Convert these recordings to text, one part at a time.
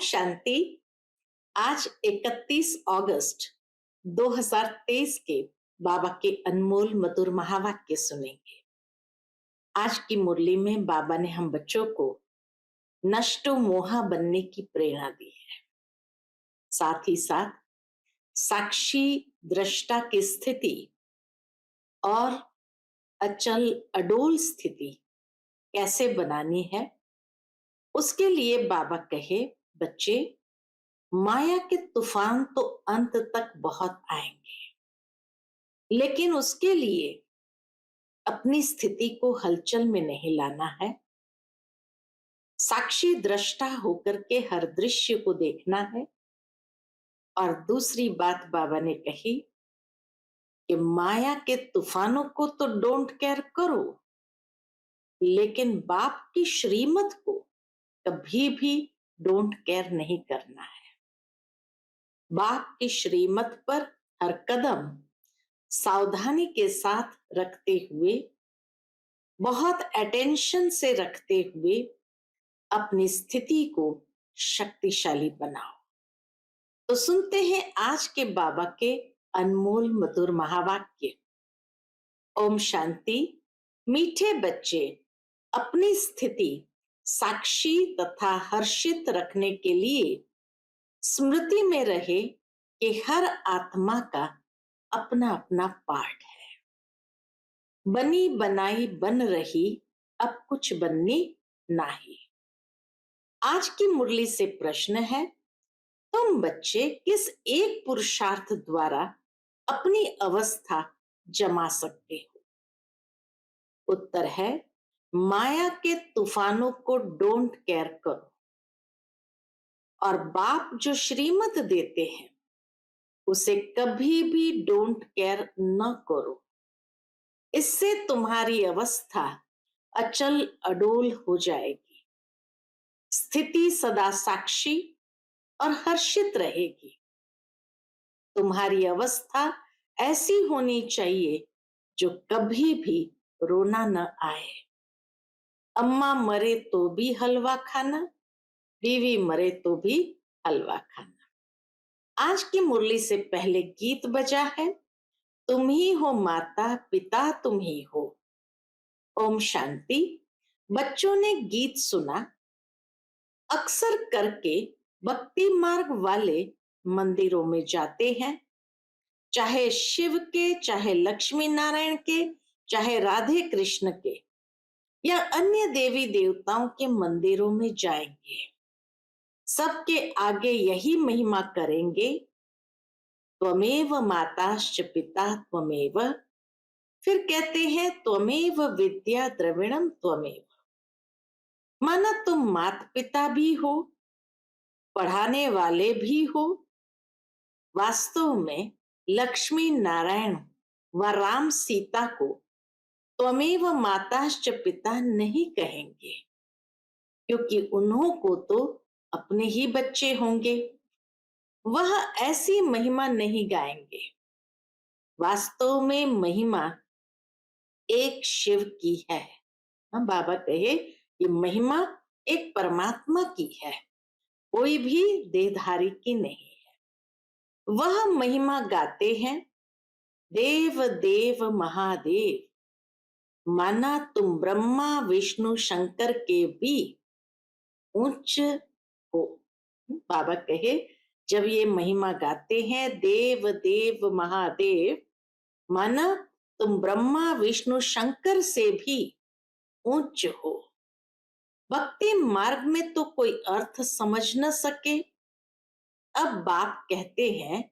शांति। आज 31 अगस्त 2023 के बाबा के अनमोल मधुर महावाक्य सुनेंगे। आज की मुरली में बाबा ने हम बच्चों को नष्टो मोहा बनने की प्रेरणा दी है। साथ ही साथ साक्षी दृष्टा की स्थिति और अचल अडोल स्थिति कैसे बनानी है, उसके लिए बाबा कहे, बच्चे, माया के तूफान तो अंत तक बहुत आएंगे, लेकिन उसके लिए अपनी स्थिति को हलचल में नहीं लाना है। साक्षी दृष्टा होकर के हर दृश्य को देखना है। और दूसरी बात बाबा ने कही कि माया के तूफानों को तो डोंट केयर करो, लेकिन बाप की श्रीमत को कभी भी डोंट केयर नहीं करना है। बाप की श्रीमत पर हर कदम सावधानी के साथ रखते हुए, बहुत अटेंशन से रखते हुए अपनी स्थिति को शक्तिशाली बनाओ। तो सुनते हैं आज के बाबा के अनमोल मधुर महावाक्य। ओम शांति। मीठे बच्चे, अपनी स्थिति साक्षी तथा हर्षित रखने के लिए स्मृति में रहे कि हर आत्मा का अपना अपना पार्ट है। बनी बनाई बन रही, अब कुछ बननी नहीं। आज की मुरली से प्रश्न है, तुम बच्चे किस एक पुरुषार्थ द्वारा अपनी अवस्था जमा सकते हो? उत्तर है, माया के तूफानों को डोंट केयर करो और बाप जो श्रीमत देते हैं उसे कभी भी डोंट केयर न करो। इससे तुम्हारी अवस्था अचल अडोल हो जाएगी, स्थिति सदा साक्षी और हर्षित रहेगी। तुम्हारी अवस्था ऐसी होनी चाहिए जो कभी भी रोना न आए। अम्मा मरे तो भी हलवा खाना, बीवी मरे तो भी हलवा खाना। आज की मुरली से पहले गीत बजा है, तुम ही हो माता पिता तुम ही हो। ओम शांति। बच्चों ने गीत सुना। अक्सर करके भक्ति मार्ग वाले मंदिरों में जाते हैं, चाहे शिव के, चाहे लक्ष्मी नारायण के, चाहे राधे कृष्ण के या अन्य देवी देवताओं के मंदिरों में जाएंगे। सबके आगे यही महिमा करेंगे, त्वमेव माताश्च पिता त्वमेव। फिर कहते हैं, त्वमेव विद्या द्रविणम त्वमेव। माना तुम माता पिता भी हो, पढ़ाने वाले भी हो। वास्तव में लक्ष्मी नारायण व राम सीता को त्वमेव माताश्च पिता नहीं कहेंगे, क्योंकि उन्हों को तो अपने ही बच्चे होंगे। वह ऐसी महिमा नहीं गाएंगे। वास्तव में महिमा एक शिव की है। बाबा कहे, ये महिमा एक परमात्मा की है, कोई भी देहधारी की नहीं है। वह महिमा गाते हैं, देव देव महादेव। माना तुम ब्रह्मा विष्णु शंकर के भी उच्च हो। बाबा कहे, जब ये महिमा गाते हैं, देव देव महादेव, माना तुम ब्रह्मा विष्णु शंकर से भी उच्च हो। भक्ति मार्ग में तो कोई अर्थ समझ न सके। अब बाप कहते हैं,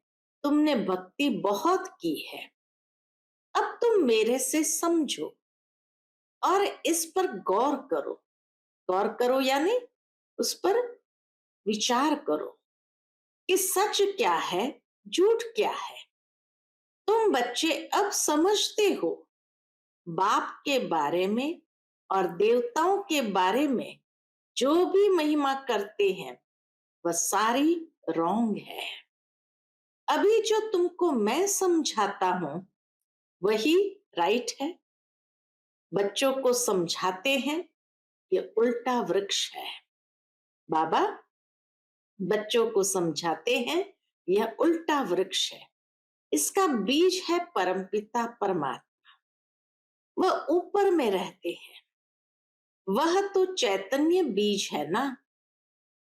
तुमने भक्ति बहुत की है, अब तुम मेरे से समझो और इस पर गौर करो। गौर करो यानी उस पर विचार करो कि सच क्या है, झूठ क्या है। तुम बच्चे अब समझते हो, बाप के बारे में और देवताओं के बारे में जो भी महिमा करते हैं वह सारी रॉन्ग है। अभी जो तुमको मैं समझाता हूं वही राइट है। बच्चों को समझाते हैं ये उल्टा वृक्ष है। बाबा, बच्चों को समझाते हैं यह उल्टा वृक्ष है, इसका बीज है परमपिता परमात्मा, वह ऊपर में रहते हैं, वह तो चैतन्य बीज है ना।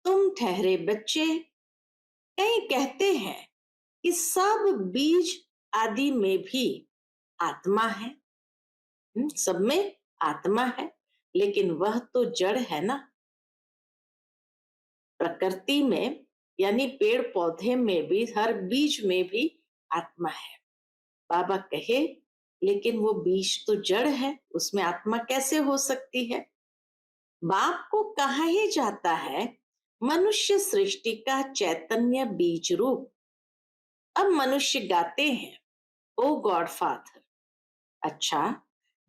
तुम ठहरे बच्चे। कई कहते हैं कि सब बीज आदि में भी आत्मा है। सब में आत्मा है, लेकिन वह तो जड़ है ना। प्रकृति में यानी पेड़ पौधे में भी, हर बीज में भी आत्मा है। बाबा कहे लेकिन वो बीज तो जड़ है, उसमें आत्मा कैसे हो सकती है। बाप को कहा ही जाता है मनुष्य सृष्टि का चैतन्य बीज रूप। अब मनुष्य गाते हैं ओ गॉड फादर। अच्छा,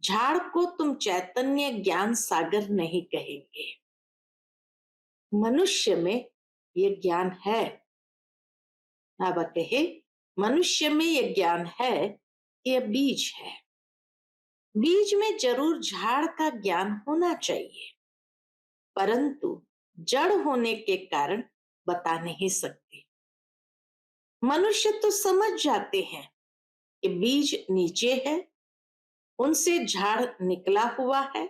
झाड़ को तुम चैतन्य ज्ञान सागर नहीं कहेंगे, मनुष्य में ये ज्ञान है। बाबा कहे मनुष्य में ये ज्ञान है कि यह बीज है। बीज में जरूर झाड़ का ज्ञान होना चाहिए, परंतु जड़ होने के कारण बता नहीं सकते। मनुष्य तो समझ जाते हैं कि बीज नीचे है, उनसे झाड़ निकला हुआ है।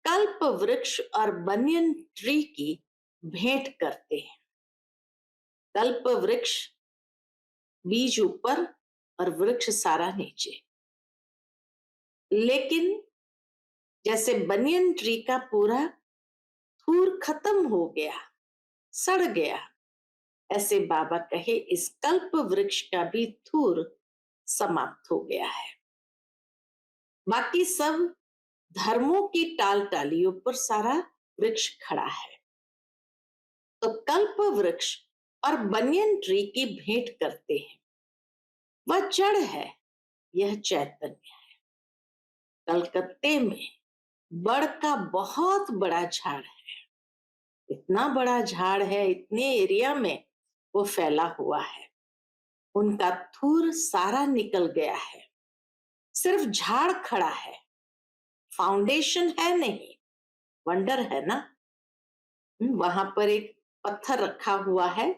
कल्प वृक्ष और बनियन ट्री की भेंट करते हैं। कल्प वृक्ष बीज ऊपर और वृक्ष सारा नीचे। लेकिन जैसे बनियन ट्री का पूरा थूर खत्म हो गया, सड़ गया, ऐसे बाबा कहे इस कल्प वृक्ष का भी थूर समाप्त हो गया है। बाकी सब धर्मों की टाल टालियों पर सारा वृक्ष खड़ा है। तो कल्प वृक्ष और बनियन ट्री की भेंट करते हैं। वह जड़ है, यह चैतन्य है। कलकत्ते में बड़ का बहुत बड़ा झाड़ है, इतना बड़ा झाड़ है, इतने एरिया में वो फैला हुआ है। उनका थूर सारा निकल गया है, सिर्फ झाड़ खड़ा है, फाउंडेशन है नहीं। वंडर है ना। वहां पर एक पत्थर रखा हुआ है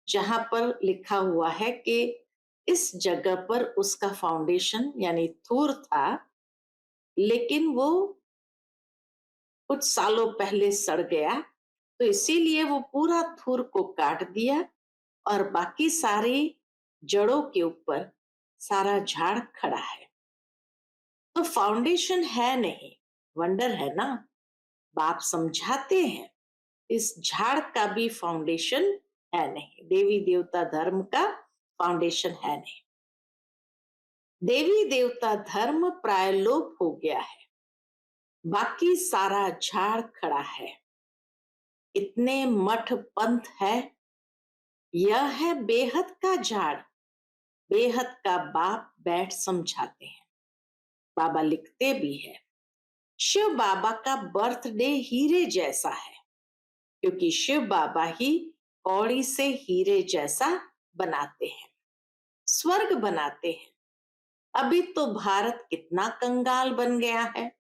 जहां पर लिखा हुआ है कि इस जगह पर उसका फाउंडेशन यानी थूर था, लेकिन वो कुछ सालों पहले सड़ गया, तो इसीलिए वो पूरा थूर को काट दिया और बाकी सारी जड़ों के ऊपर सारा झाड़ खड़ा है। तो फाउंडेशन है नहीं, वंडर है ना। बाप समझाते हैं इस झाड़ का भी फाउंडेशन है नहीं, देवी देवता धर्म का फाउंडेशन है नहीं। देवी देवता धर्म प्राय लोप हो गया है, बाकी सारा झाड़ खड़ा है। इतने मठ पंथ है, यह है बेहद का झाड़। बेहद का बाप बैठ समझाते हैं। बाबा लिखते भी है शिव बाबा का बर्थडे हीरे जैसा है, क्योंकि शिव बाबा ही कौड़ी से हीरे जैसा बनाते हैं, स्वर्ग बनाते हैं। अभी तो भारत कितना कंगाल बन गया है।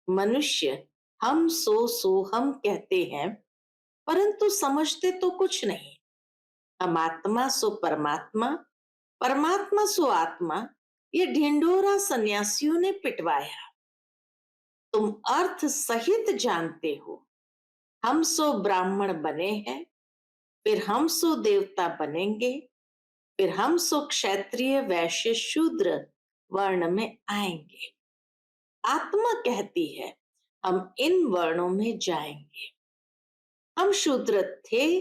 मनुष्य हम सो हम कहते हैं, परंतु समझते तो कुछ नहीं। हम आत्मा सो परमात्मा, परमात्मा सो आत्मा, ये ढिंढोरा सन्यासियों ने पिटवाया। तुम अर्थ सहित जानते हो। हम सो ब्राह्मण बने हैं, फिर हम सो देवता बनेंगे, फिर हम सो क्षत्रिय वैश्य शूद्र वर्ण में आएंगे। आत्मा कहती है हम इन वर्णों में जाएंगे। हम शूद्र थे,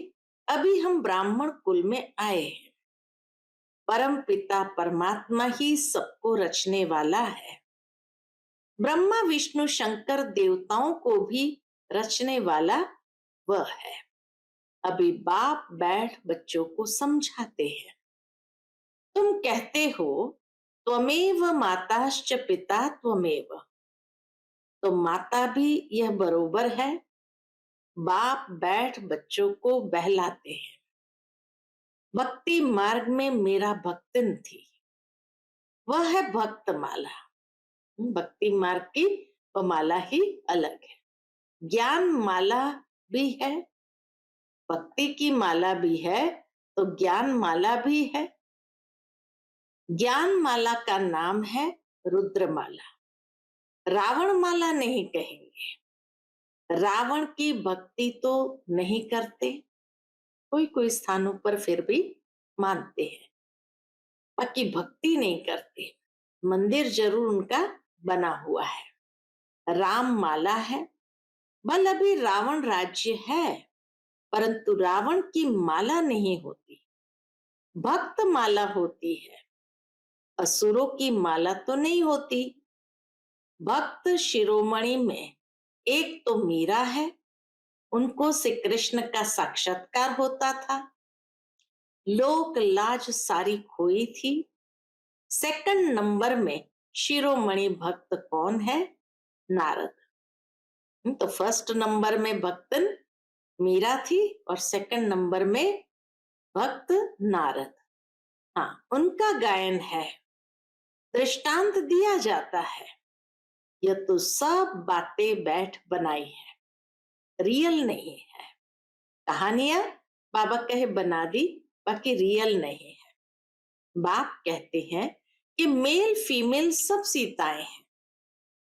अभी हम ब्राह्मण कुल में आए हैं। परम पिता परमात्मा ही सबको रचने वाला है। ब्रह्मा विष्णु शंकर देवताओं को भी रचने वाला वह है। अभी बाप बैठ बच्चों को समझाते हैं। तुम कहते हो त्वमेव माताश्च पिता त्वमेव, तो माता भी यह बरोबर है। बाप बैठ बच्चों को बहलाते हैं। भक्ति मार्ग में मेरा भक्तिन थी, वह है भक्त माला। भक्ति मार्ग की वह माला ही अलग है। ज्ञान माला भी है, भक्ति की माला भी है तो ज्ञान माला भी है। ज्ञान माला का नाम है रुद्रमाला। रावण माला नहीं कहेंगे। रावण की भक्ति तो नहीं करते, कोई कोई स्थानों पर फिर भी मानते हैं, बाकी भक्ति नहीं करते। मंदिर जरूर उनका बना हुआ है। राम माला है। बल अभी रावण राज्य है, परंतु रावण की माला नहीं होती, भक्त माला होती है। असुरों की माला तो नहीं होती। भक्त शिरोमणि में एक तो मीरा है, उनको श्री कृष्ण का साक्षात्कार होता था, लोक लाज सारी खोई थी। सेकंड नंबर में शिरोमणि भक्त कौन है? नारद। तो फर्स्ट नंबर में भक्तन मीरा थी और सेकंड नंबर में भक्त नारद। हाँ, उनका गायन है, दृष्टांत दिया जाता है। यह तो सब बातें बैठ बनाई है, रियल नहीं है। कहानियां बाबा कहे बना दी, बाकी रियल नहीं है। बाप कहते हैं कि मेल फीमेल सब सीताएं हैं,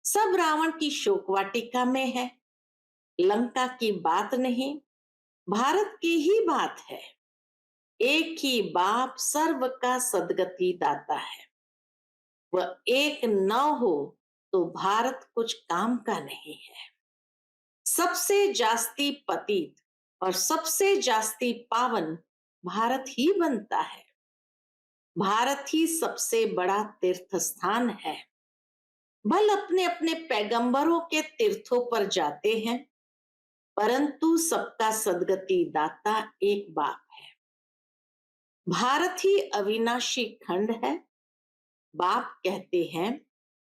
सब रावण की शोक वाटिका में है। लंका की बात नहीं, भारत की ही बात है। एक ही बाप सर्व का सदगति दाता है। वह एक न हो तो भारत कुछ काम का नहीं है। सबसे जास्ती पतित और सबसे जास्ती पावन भारत ही बनता है। भारत ही सबसे बड़ा तीर्थ स्थान है। भल अपने अपने पैगंबरों के तीर्थों पर जाते हैं, परंतु सबका सदगति दाता एक बाप है। भारत ही अविनाशी खंड है। बाप कहते हैं,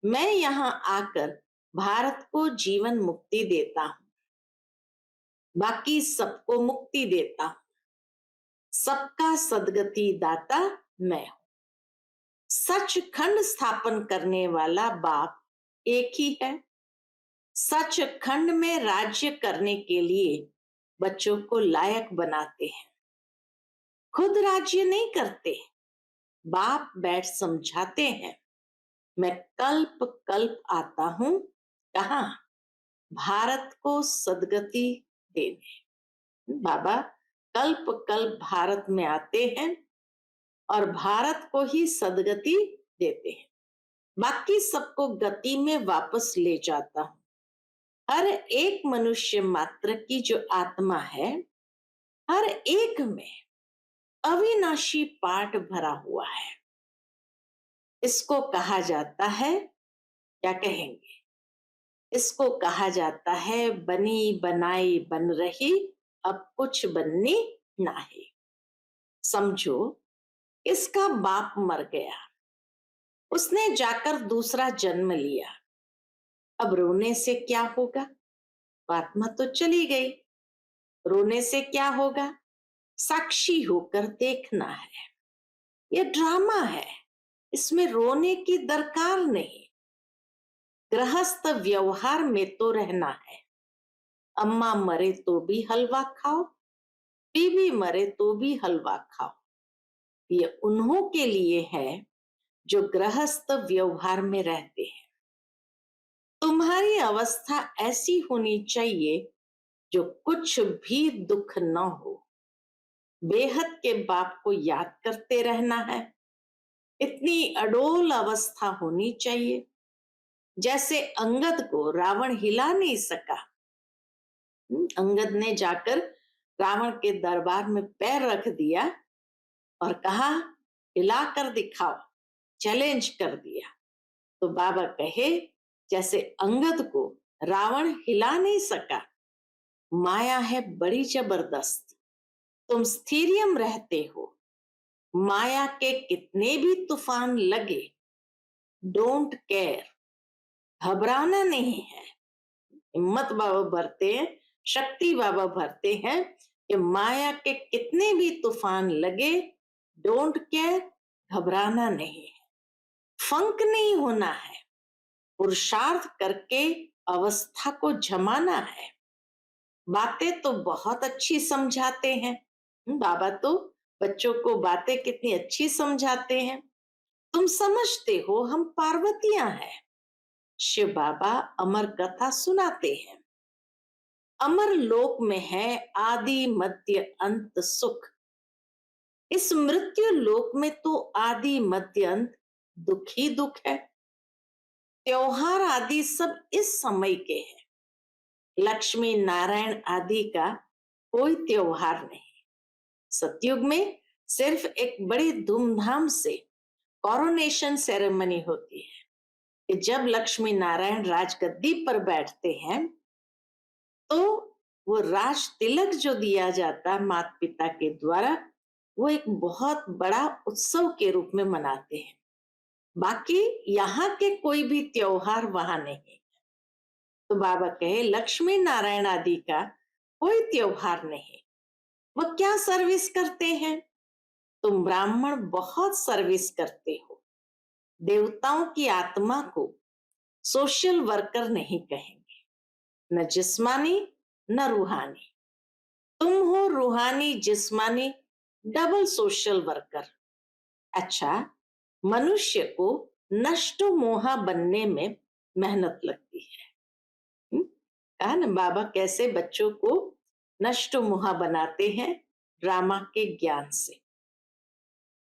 मैं यहां आकर भारत को जीवन मुक्ति देता हूं, बाकी सबको मुक्ति देता हूं। सबका सदगति दाता मैं हूं। सचखंड स्थापन करने वाला बाप एक ही है। सचखंड में राज्य करने के लिए बच्चों को लायक बनाते हैं, खुद राज्य नहीं करते। बाप बैठ समझाते हैं, मैं कल्प कल्प आता हूं, कहा? भारत को सदगति देने। बाबा कल्प कल्प भारत में आते हैं और भारत को ही सदगति देते हैं, बाकी सबको गति में वापस ले जाता हूं। हर एक मनुष्य मात्र की जो आत्मा है, हर एक में अविनाशी पाठ भरा हुआ है। इसको कहा जाता है, क्या कहेंगे? इसको कहा जाता है बनी बनाई बन रही, अब कुछ बननी नाही। समझो, इसका बाप मर गया, उसने जाकर दूसरा जन्म लिया। अब रोने से क्या होगा? आत्मा तो चली गई। रोने से क्या होगा? साक्षी होकर देखना है। यह ड्रामा है, इसमें रोने की दरकार नहीं। गृहस्थ व्यवहार में तो रहना है। अम्मा मरे तो भी हलवा खाओ, बीवी मरे तो भी हलवा खाओ। ये उन्हों के लिए है जो गृहस्थ व्यवहार में रहते हैं। तुम्हारी अवस्था ऐसी होनी चाहिए जो कुछ भी दुख न हो, बेहद के बाप को याद करते रहना है। इतनी अडोल अवस्था होनी चाहिए जैसे अंगद को रावण हिला नहीं सका। अंगद ने जाकर रावण के दरबार में पैर रख दिया और कहा, हिला कर दिखाओ, चैलेंज कर दिया। तो बाबा कहे, जैसे अंगद को रावण हिला नहीं सका, माया है बड़ी जबरदस्त। तुम स्थिरियम रहते हो, माया के कितने भी तूफान लगे, डोंट केयर, घबराना नहीं है। हिम्मत बाबा भरते हैं, शक्ति बाबा भरते हैं कि माया के कितने भी तूफान लगे, डोंट केयर, घबराना नहीं है, फंक नहीं होना है, पुरुषार्थ करके अवस्था को जमाना है। बातें तो बहुत अच्छी समझाते हैं। बाबा तो बच्चों को बातें कितनी अच्छी समझाते हैं। तुम समझते हो हम पार्वतियां हैं। शिव बाबा अमर कथा सुनाते हैं। अमर लोक में है आदि मध्य अंत सुख। इस मृत्यु लोक में तो आदि मध्य अंत दुख ही दुख है। त्योहार आदि सब इस समय के हैं। लक्ष्मी नारायण आदि का कोई त्योहार नहीं। सतयुग में सिर्फ एक बड़ी धूमधाम से कॉरोनेशन सेरेमनी होती है कि जब लक्ष्मी नारायण राजगद्दी पर बैठते हैं तो वो राज तिलक जो दिया जाता माता पिता के द्वारा, वो एक बहुत बड़ा उत्सव के रूप में मनाते हैं। बाकी यहाँ के कोई भी त्योहार वहां नहीं। तो बाबा कहे लक्ष्मी नारायण आदि का कोई त्योहार नहीं। वो क्या सर्विस करते हैं? तुम ब्राह्मण बहुत सर्विस करते हो। देवताओं की आत्मा को सोशल वर्कर नहीं कहेंगे, न जिस्मानी न रूहानी। तुम हो रूहानी जिस्मानी डबल सोशल वर्कर। अच्छा, मनुष्य को नष्ट मोहा बनने में मेहनत लगती है। कहा ना बाबा कैसे बच्चों को नष्ट मोहा बनाते हैं ड्रामा के ज्ञान से।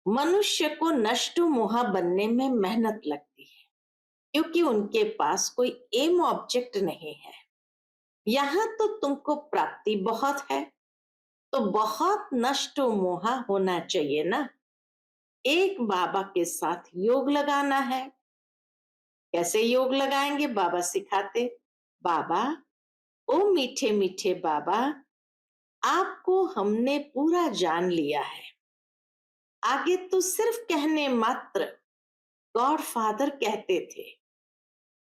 मनुष्य को नष्ट मोहा बनने में मेहनत लगती है क्योंकि उनके पास कोई एम ऑब्जेक्ट नहीं है। यहाँ तो तुमको प्राप्ति बहुत है, तो बहुत नष्ट मोहा होना चाहिए ना। एक बाबा के साथ योग लगाना है। कैसे योग लगाएंगे? बाबा सिखाते। बाबा, ओ मीठे मीठे बाबा, आपको हमने पूरा जान लिया है। आगे तो सिर्फ कहने मात्र गॉड फादर कहते थे।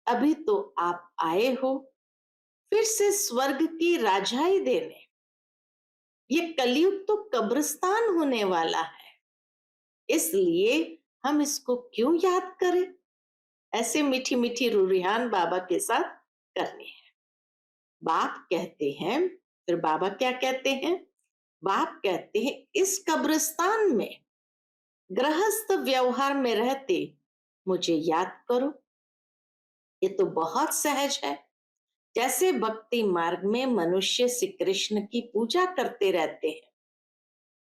अभी तो आप आए हो फिर से स्वर्ग की राजाई देने। ये कलयुग तो कब्रिस्तान होने वाला है, इसलिए हम इसको क्यों याद करें? ऐसे मीठी मीठी रूरिहान बाबा के साथ करनी है। बाप कहते हैं, फिर बाबा क्या कहते हैं? बाप कहते हैं इस कब्रिस्तान में गृहस्थ व्यवहार में रहते मुझे याद करो। ये तो बहुत सहज है। जैसे भक्ति मार्ग में मनुष्य श्री कृष्ण की पूजा करते रहते हैं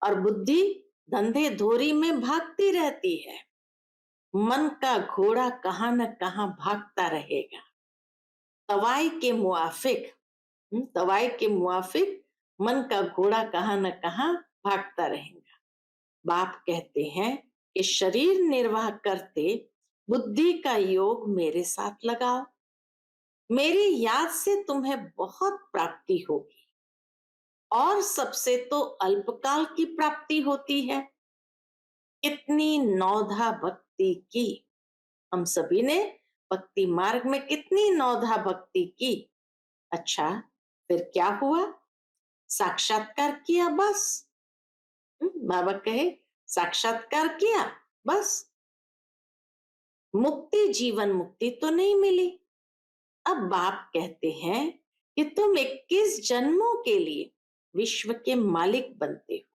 और बुद्धि धंधे धोरी में भागती रहती है। मन का घोड़ा कहां न कहां भागता रहेगा। तवाई के मुआफिक तवाई के मुआफिक मन का घोड़ा कहां न कहां भागता रहेगा। बाप कहते हैं कि शरीर निर्वाह करते बुद्धि का योग मेरे साथ लगाओ। मेरी याद से तुम्हें बहुत प्राप्ति होगी। और सबसे तो अल्पकाल की प्राप्ति होती है। कितनी नौधा भक्ति की। हम सभी ने भक्ति मार्ग में कितनी नौधा भक्ति की। अच्छा, फिर क्या हुआ? साक्षात्कार किया बस। बाबा कहे साक्षात्कार किया बस, मुक्ति जीवन मुक्ति तो नहीं मिली। अब बाप कहते हैं कि तुम 21 जन्मों के लिए विश्व के मालिक बनते हो।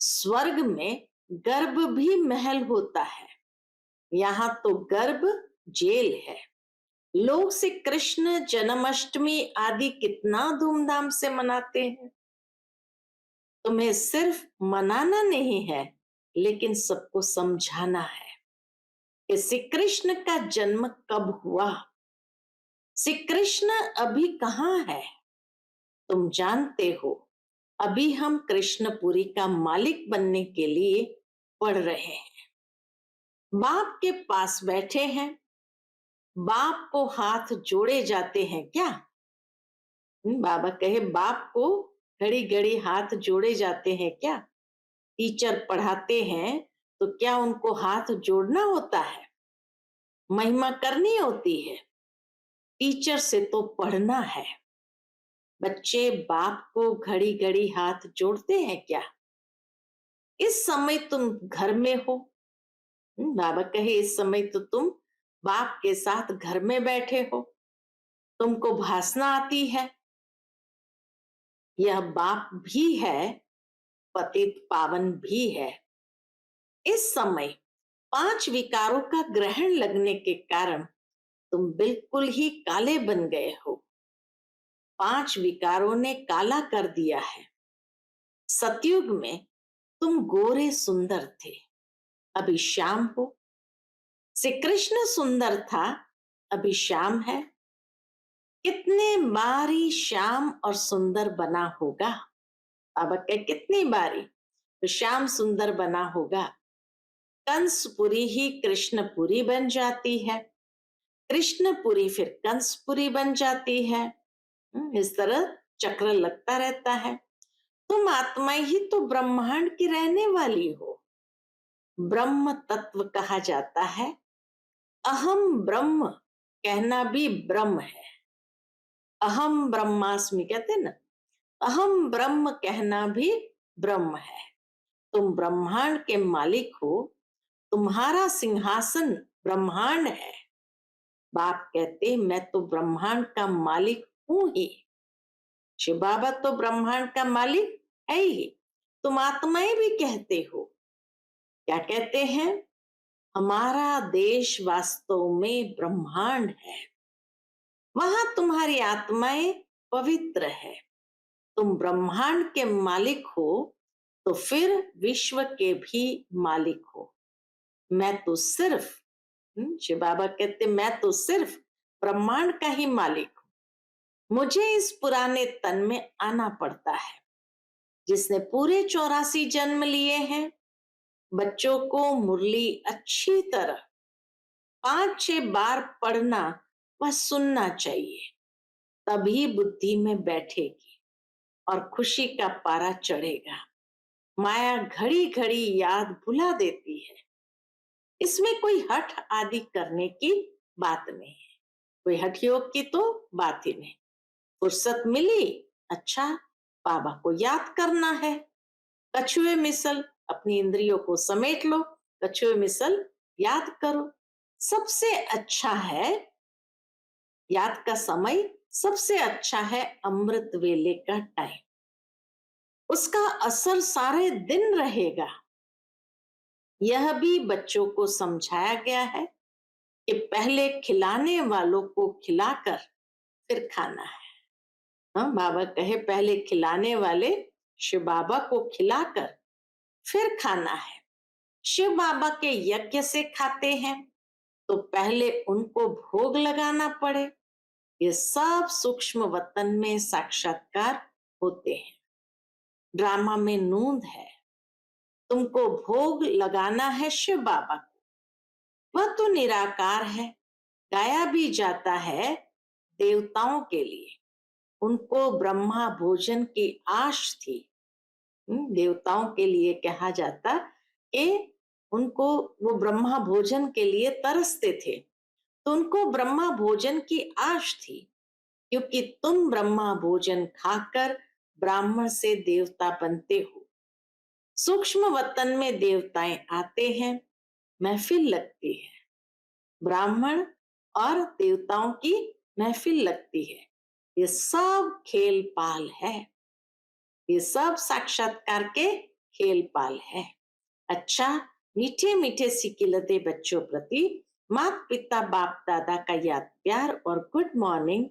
स्वर्ग में गर्भ भी महल होता है, यहाँ तो गर्भ जेल है। लोग से कृष्ण जन्माष्टमी आदि कितना धूमधाम से मनाते हैं। तुम्हें सिर्फ मनाना नहीं है, लेकिन सबको समझाना है कि श्री कृष्ण का जन्म कब हुआ। श्री कृष्ण अभी कहाँ है? तुम जानते हो, अभी हम कृष्णपुरी का मालिक बनने के लिए पढ़ रहे हैं। बाप के पास बैठे हैं। बाप को हाथ जोड़े जाते हैं क्या? बाबा कहे बाप को घड़ी घड़ी हाथ जोड़े जाते हैं क्या? टीचर पढ़ाते हैं तो क्या उनको हाथ जोड़ना होता है? महिमा करनी होती है? टीचर से तो पढ़ना है। बच्चे बाप को घड़ी घड़ी हाथ जोड़ते हैं क्या? इस समय तुम घर में हो। बाबा कहे इस समय तो तुम बाप के साथ घर में बैठे हो। तुमको भाषणा आती है। यह बाप भी है, पतित पावन भी है। इस समय 5 विकारों का ग्रहण लगने के कारण तुम बिल्कुल ही काले बन गए हो। 5 विकारों ने काला कर दिया है। सतयुग में तुम गोरे सुंदर थे, अभी श्याम हो। श्री कृष्ण सुंदर था, अभी श्याम है। कितने बारी श्याम और सुंदर बना होगा। बाबा के कितनी बारी तो श्याम सुंदर बना होगा। कंसपुरी ही कृष्णपुरी बन जाती है, कृष्णपुरी फिर कंसपुरी बन जाती है। इस तरह चक्र लगता रहता है। तुम आत्मा ही तो ब्रह्मांड की रहने वाली हो। ब्रह्म तत्व कहा जाता है। अहम ब्रह्म कहना भी ब्रह्म है। अहम ब्रह्मास्मि कहते हैं ना, अहम ब्रह्म कहना भी ब्रह्म है। तुम ब्रह्मांड के मालिक हो, तुम्हारा सिंहासन ब्रह्मांड है। बाप कहते मैं तो ब्रह्मांड का मालिक हूं ही। शिव बाबा तो ब्रह्मांड का मालिक है ही। तुम आत्माएं भी कहते हो, क्या कहते हैं? हमारा देश वास्तव में ब्रह्मांड है, वहां तुम्हारी आत्माएं पवित्र है। तुम ब्रह्मांड के मालिक हो तो फिर विश्व के भी मालिक हो। मैं तो सिर्फ शिव बाबा कहते मैं तो सिर्फ ब्रह्मांड का ही मालिक हूं। मुझे इस पुराने तन में आना पड़ता है। जिसने पूरे 84 जन्म लिए हैं, बच्चों को मुरली अच्छी तरह 5-6 बार पढ़ना व सुनना चाहिए, तभी बुद्धि में बैठेगी और खुशी का पारा चढ़ेगा। माया घड़ी घड़ी याद भुला देती है। इसमें कोई हठ आदि करने की बात नहीं है, कोई हठ योग की तो बात ही नहीं। फुर्सत मिली, अच्छा बाबा को याद करना है। कछुए मिसल अपनी इंद्रियों को समेट लो, कछुए मिसल याद करो। सबसे अच्छा है याद का समय, सबसे अच्छा है अमृत वेले का टाइम। उसका असर सारे दिन रहेगा। यह भी बच्चों को समझाया गया है कि पहले खिलाने वालों को खिलाकर फिर खाना है। हाँ, बाबा कहे पहले खिलाने वाले शिव बाबा को खिलाकर फिर खाना है। शिव बाबा के यज्ञ से खाते हैं तो पहले उनको भोग लगाना पड़े। ये सब सूक्ष्म वतन में साक्षात्कार होते हैं। ड्रामा में नूंद है, तुमको भोग लगाना है शिव बाबा को। वह तो निराकार है, गाया भी जाता है देवताओं के लिए। उनको ब्रह्मा भोजन की आश थी। देवताओं के लिए कहा जाता कि उनको वो ब्रह्मा भोजन के लिए तरसते थे, तो उनको ब्रह्मा भोजन की आश थी, क्योंकि तुम ब्रह्मा भोजन खाकर ब्राह्मण से देवता बनते हो। सूक्ष्म वतन में देवताएं आते हैं, महफिल लगती है, ब्राह्मण और देवताओं की महफिल लगती है। ये सब खेल पाल है, ये सब साक्षात्कार के खेल पाल है। अच्छा, मीठे मीठे सिकिलते बच्चों प्रति माता पिता बाप दादा का याद प्यार और गुड मॉर्निंग।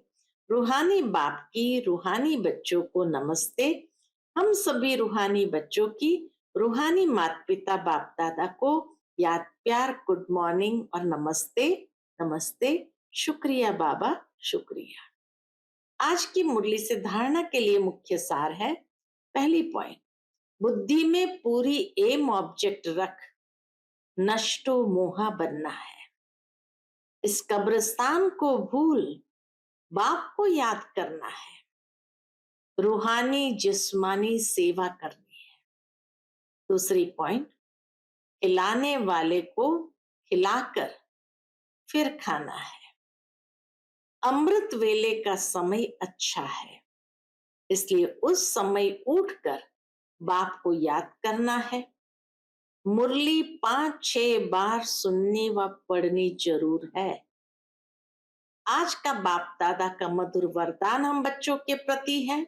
रूहानी बाप की रूहानी बच्चों को नमस्ते। हम सभी रूहानी बच्चों की रूहानी माता पिता बाप दादा को याद प्यार गुड मॉर्निंग और नमस्ते नमस्ते। शुक्रिया बाबा, शुक्रिया। आज की मुरली से धारणा के लिए मुख्य सार है। पहली पॉइंट, बुद्धि में पूरी एम ऑब्जेक्ट रख नष्टो मोहा बनना है। इस कब्रिस्तान को भूल बाप को याद करना है। रूहानी जिस्मानी सेवा करनी है। दूसरी पॉइंट, खिलाने वाले को खिलाकर फिर खाना है। अमृत वेले का समय अच्छा है, इसलिए उस समय उठकर बाप को याद करना है। मुरली 5-6 बार सुननी व पढ़नी जरूर है। आज का बाप दादा का मधुर वरदान हम बच्चों के प्रति है।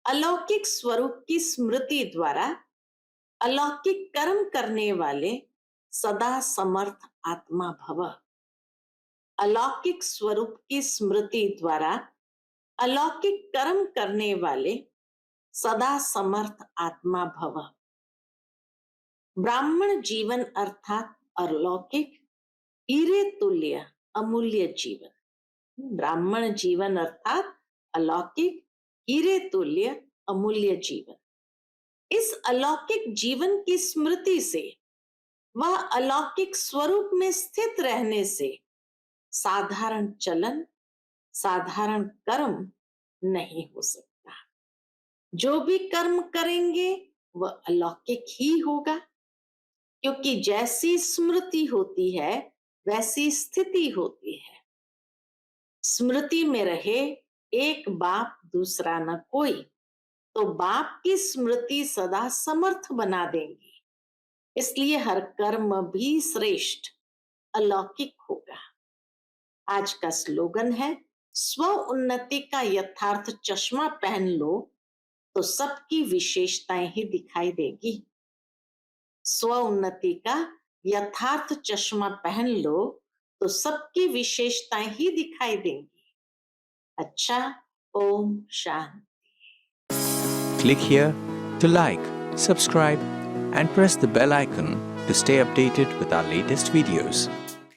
अलौकिक स्वरूप की स्मृति द्वारा अलौकिक कर्म करने वाले सदा समर्थ आत्मा भव। अलौकिक स्वरूप की स्मृति द्वारा अलौकिक कर्म करने वाले सदा समर्थ आत्मा भव। ब्राह्मण जीवन अर्थात अलौकिक हीरे तुल्य अमूल्य जीवन। ब्राह्मण जीवन अर्थात अलौकिक हीरे तुल्य अमूल्य जीवन। इस अलौकिक जीवन की स्मृति से, वह अलौकिक स्वरूप में स्थित रहने से साधारण चलन, साधारण कर्म नहीं हो सकता। जो भी कर्म करेंगे वह अलौकिक ही होगा, क्योंकि जैसी स्मृति होती है वैसी स्थिति होती है। स्मृति में रहे एक बाप दूसरा न कोई, तो बाप की स्मृति सदा समर्थ बना देंगी। इसलिए हर कर्म भी श्रेष्ठ अलौकिक होगा। आज का स्लोगन है, स्व उन्नति का यथार्थ चश्मा पहन लो तो सबकी विशेषताएं ही दिखाई देगी। स्व उन्नति का यथार्थ चश्मा पहन लो तो सबकी विशेषताएं ही दिखाई देंगी। अच्छा, Om Shanti. Click here to like, subscribe, and press the bell icon to stay updated with our latest videos.